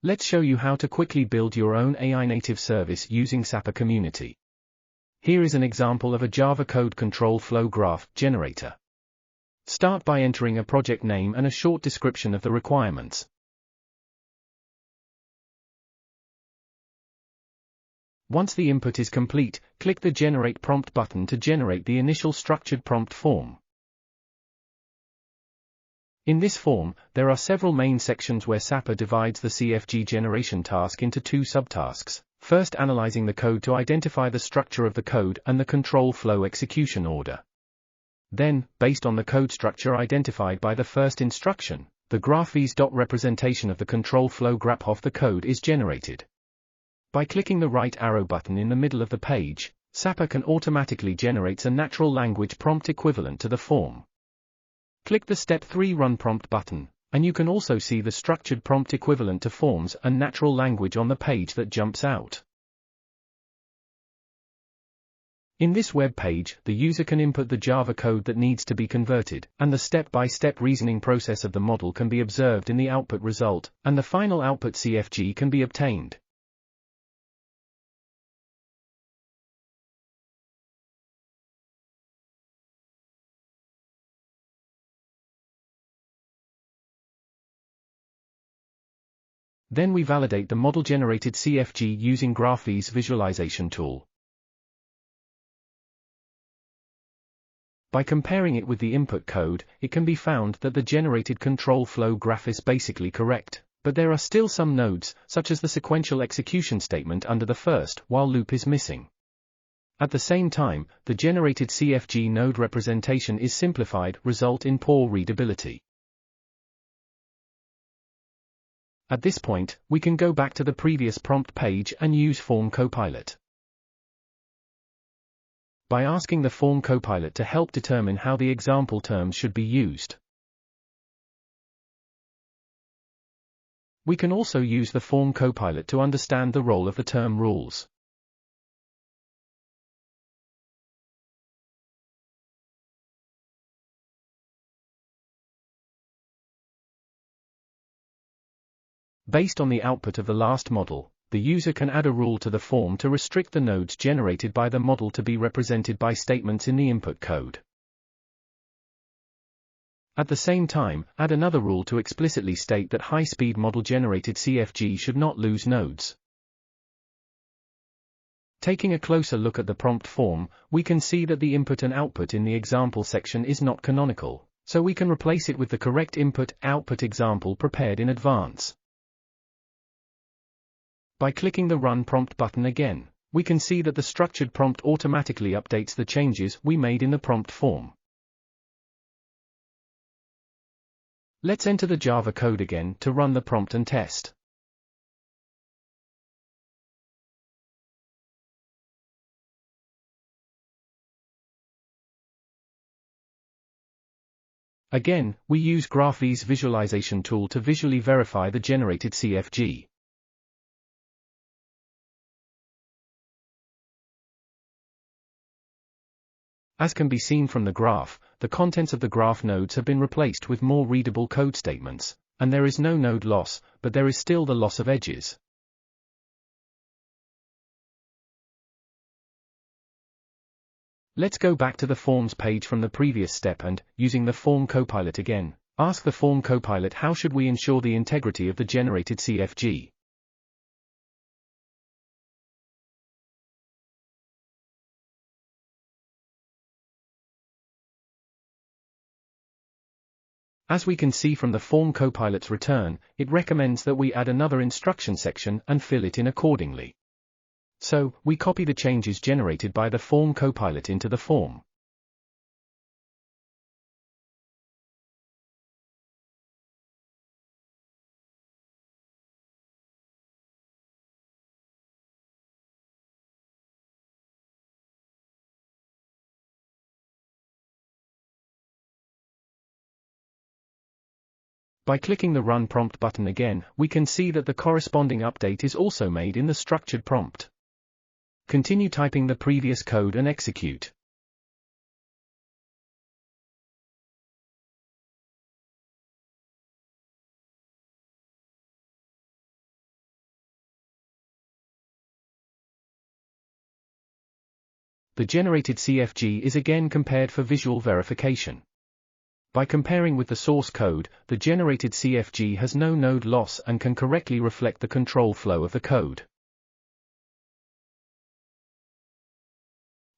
Let's show you how to quickly build your own AI native service using Sapper Community. Here is an example of a Java code control flow graph generator. Start by entering a project name and a short description of the requirements. Once the input is complete, click the Generate Prompt button to generate the initial structured prompt form. In this form, there are several main sections where Sapper divides the CFG generation task into two subtasks, first analyzing the code to identify the structure of the code and the control flow execution order. Then, based on the code structure identified by the first instruction, the graph.vs. representation of the control flow graph of the code is generated. By clicking the right arrow button in the middle of the page, Sapper can automatically generate a natural language prompt equivalent to the form. Click the Step 3 Run Prompt button, and you can also see the structured prompt equivalent to forms and natural language on the page that jumps out. In this web page, the user can input the Java code that needs to be converted, and the step-by-step reasoning process of the model can be observed in the output result, and the final output CFG can be obtained. Then we validate the model-generated CFG using graph.vs visualization tool. By comparing it with the input code, it can be found that the generated control flow graph is basically correct, but there are still some nodes, such as the sequential execution statement under the first while loop is missing. At the same time, the generated CFG node representation is simplified, result in poor readability. At this point, we can go back to the previous prompt page and use Form Copilot. By asking the Form Copilot to help determine how the example terms should be used. We can also use the Form Copilot to understand the role of the term rules. Based on the output of the last model, the user can add a rule to the form to restrict the nodes generated by the model to be represented by statements in the input code. At the same time, add another rule to explicitly state that high-speed model-generated CFG should not lose nodes. Taking a closer look at the prompt form, we can see that the input and output in the example section is not canonical, so we can replace it with the correct input-output example prepared in advance. By clicking the Run Prompt button again, we can see that the structured prompt automatically updates the changes we made in the prompt form. Let's enter the Java code again to run the prompt and test. Again, we use graph.vs visualization tool to visually verify the generated CFG. As can be seen from the graph, the contents of the graph nodes have been replaced with more readable code statements, and there is no node loss, but there is still the loss of edges. Let's go back to the Forms page from the previous step and, using the Form Copilot again, ask the Form Copilot how should we ensure the integrity of the generated CFG. As we can see from the Form Copilot's return, it recommends that we add another instruction section and fill it in accordingly. So, we copy the changes generated by the Form Copilot into the form. By clicking the Run Prompt button again, we can see that the corresponding update is also made in the structured prompt. Continue typing the previous code and execute. the generated CFG is again compared for visual verification. By comparing with the source code, the generated CFG has no node loss and can correctly reflect the control flow of the code.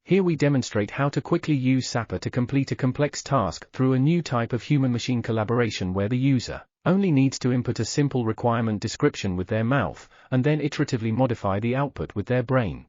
Here we demonstrate how to quickly use Sapper to complete a complex task through a new type of human-machine collaboration where the user only needs to input a simple requirement description with their mouth, and then iteratively modify the output with their brain.